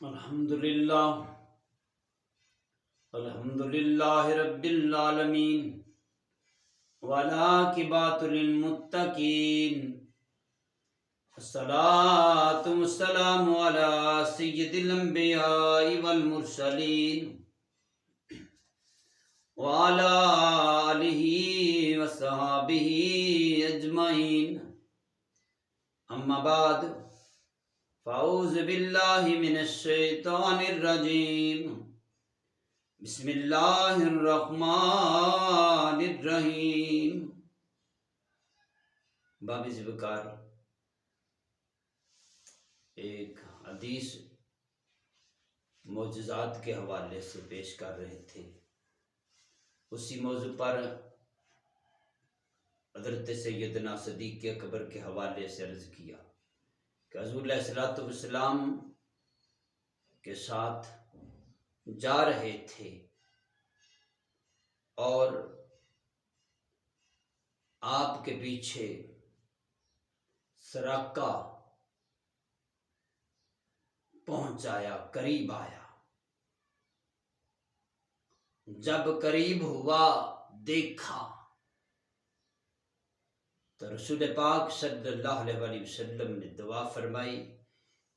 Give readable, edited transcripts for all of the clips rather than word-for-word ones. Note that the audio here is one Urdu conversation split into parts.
الحمدللہ الحمدللہ رب العالمین والعاقبۃ للمتقین الصلاۃ والسلام علی سید الانبیاء والمرسلین وعلی آلہ وصحبہ اجمعین اما بعد فاعوذ باللہ من الشیطان الرجیم بسم اللہ الرحمن الرحیم۔ باب ذکر ایک حدیث معجزات کے حوالے سے پیش کر رہے تھے۔ اسی موضوع پر حضرت سیدنا صدیق اکبر کے حوالے سے عرض کیا کہ حضور علیہ الصلوۃ والسلام کے ساتھ جا رہے تھے اور آپ کے پیچھے سراقہ پہنچ آیا، قریب آیا۔ جب قریب ہوا دیکھا تو رسول پاک صلی اللہ علیہ وسلم نے دعا فرمائی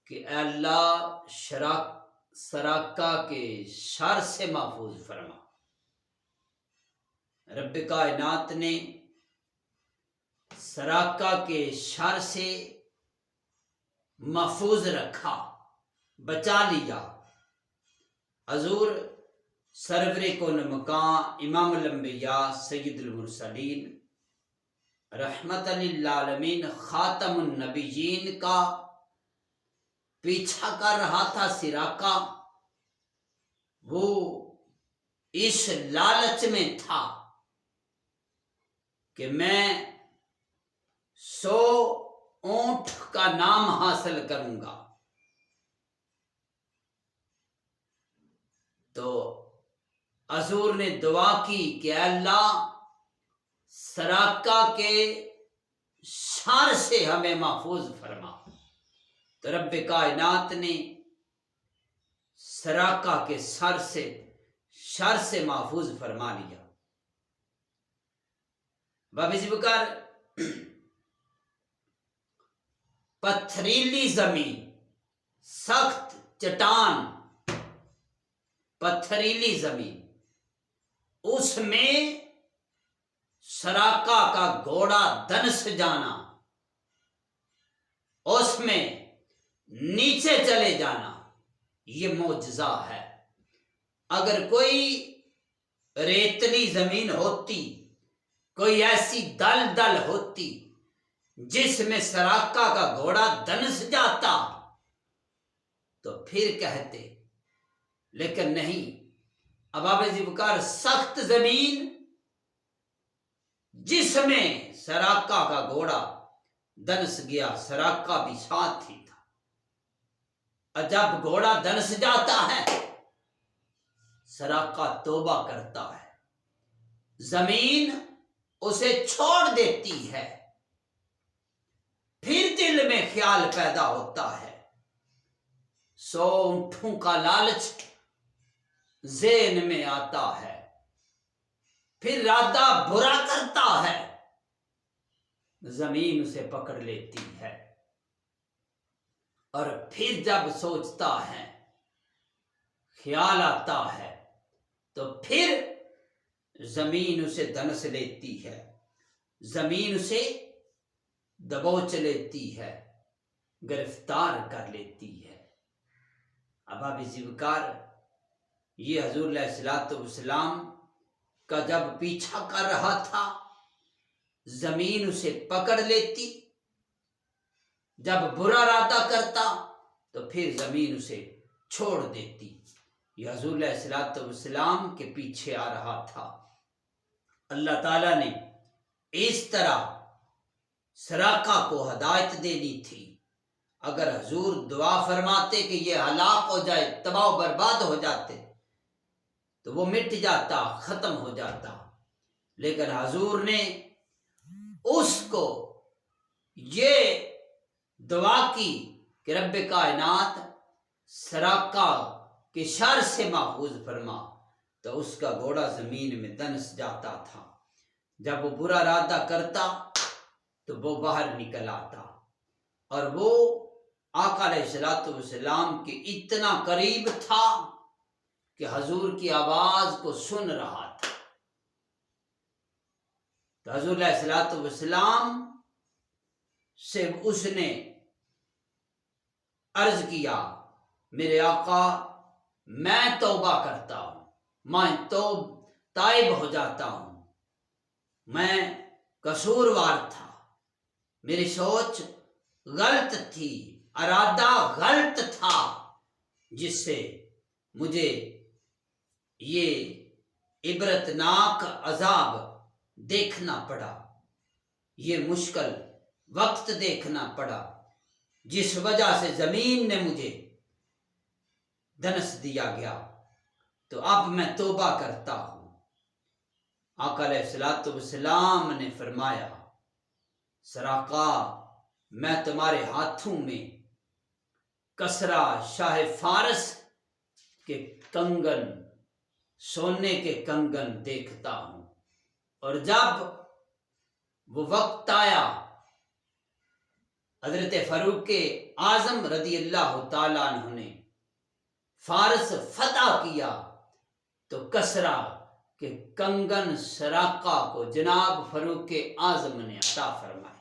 کہ اے اللہ سراقہ کے شر سے محفوظ فرما۔ رب کائنات نے سراقہ کے شر سے محفوظ رکھا، بچا لیا۔ حضور سرور کون مقام امام الانبیاء سید المرسلین رحمت للعالمین خاتم النبیین کا پیچھا کر رہا تھا سراقہ۔ وہ اس لالچ میں تھا کہ میں 100 اونٹ کا نام حاصل کروں گا۔ تو حضور نے دعا کی کہ اے اللہ سراقہ کے شر سے ہمیں محفوظ فرما۔ تو رب کائنات نے سراقہ کے شر سے محفوظ فرما لیا۔ بابی ذکر پتھریلی زمین، سخت چٹان، پتھریلی زمین، اس میں سراقہ کا گھوڑا دنس جانا، اس میں نیچے چلے جانا، یہ معجزہ ہے۔ اگر کوئی ریتلی زمین ہوتی، کوئی ایسی دلدل ہوتی جس میں سراقہ کا گھوڑا دنس جاتا تو پھر کہتے، لیکن نہیں۔ اب آپ ذکر سخت زمین جس میں سراقہ کا گھوڑا دنس گیا، سراقہ بھی ساتھ ہی تھا۔ جب گھوڑا دنس جاتا ہے سراقہ توبہ کرتا ہے، زمین اسے چھوڑ دیتی ہے۔ پھر دل میں خیال پیدا ہوتا ہے، 100 اونٹوں کا لالچ ذہن میں آتا ہے، پھر ارادہ برا کرتا ہے، زمین اسے پکڑ لیتی ہے، اور پھر جب سوچتا ہے، خیال آتا ہے، تو پھر زمین اسے دنس لیتی ہے، زمین اسے دبوچ لیتی ہے، گرفتار کر لیتی ہے۔ اب آپ ذکر یہ حضور علیہ الصلوۃ والسلام کا جب پیچھا کر رہا تھا، زمین اسے پکڑ لیتی، جب برا ارادہ کرتا تو پھر زمین اسے چھوڑ دیتی۔ یہ حضور علیہ الصلوۃ والسلام کے پیچھے آ رہا تھا۔ اللہ تعالیٰ نے اس طرح سراقہ کو ہدایت دینی تھی۔ اگر حضور دعا فرماتے کہ یہ ہلاک ہو جائے، تباہ و برباد ہو جاتے، تو وہ مٹ جاتا، ختم ہو جاتا، لیکن حضور نے اس کو یہ دعا کی کہ رب کائنات سراقہ کے شر سے محفوظ فرما، تو اس کا گھوڑا زمین میں دنس جاتا تھا۔ جب وہ برا ارادہ کرتا تو وہ باہر نکل آتا، اور وہ آقا علیہ الصلوۃ والسلام کے اتنا قریب تھا کہ حضور کی آواز کو سن رہا تھا۔ تو حضور علیہ الصلوۃ والسلام سے اس نے عرض کیا، میرے آقا میں توبہ کرتا ہوں، میں تائب ہو جاتا ہوں، میں قصوروار تھا، میری سوچ غلط تھی، ارادہ غلط تھا، جس سے مجھے یہ عبرتناک عذاب دیکھنا پڑا، یہ مشکل وقت دیکھنا پڑا، جس وجہ سے زمین نے مجھے دنس دیا گیا، تو اب میں توبہ کرتا ہوں۔ آقا علیہ الصلوۃ والسلام نے فرمایا، سراقہ میں تمہارے ہاتھوں میں کسرا شاہ فارس کے کنگن، سونے کے کنگن دیکھتا ہوں، اور جب وہ وقت آیا حضرت فاروق اعظم رضی اللہ تعالیٰ عنہ نے فارس فتح کیا، تو کسرا کے کنگن سراقہ کو جناب فاروق اعظم نے عطا فرمائے۔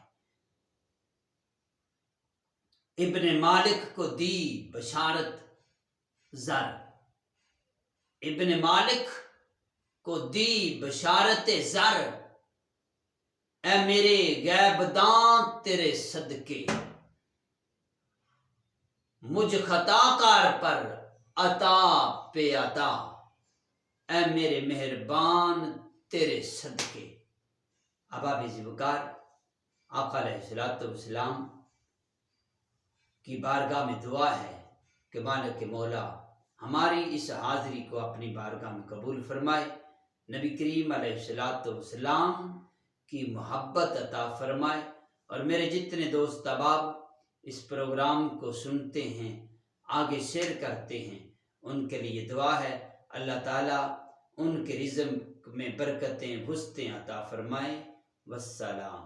ابن مالک کو دی بشارت زر، ابن مالک کو دی بشارت زر، اے میرے غیب داں تیرے صدقے، مجھ خطا کار پر عطا پہ عطا، اے میرے مہربان تیرے صدقے۔ احباب ذوالفقار، آقا علیہ الصلوۃ والسلام کی بارگاہ میں دعا ہے کہ مالک مولا ہماری اس حاضری کو اپنی بارگاہ میں قبول فرمائے، نبی کریم علیہ الصلوۃ والسلام کی محبت عطا فرمائے، اور میرے جتنے دوست احباب اس پروگرام کو سنتے ہیں، آگے شیئر کرتے ہیں، ان کے لیے دعا ہے، اللہ تعالیٰ ان کے رزق میں برکتیں وسعتیں عطا فرمائے۔ والسلام۔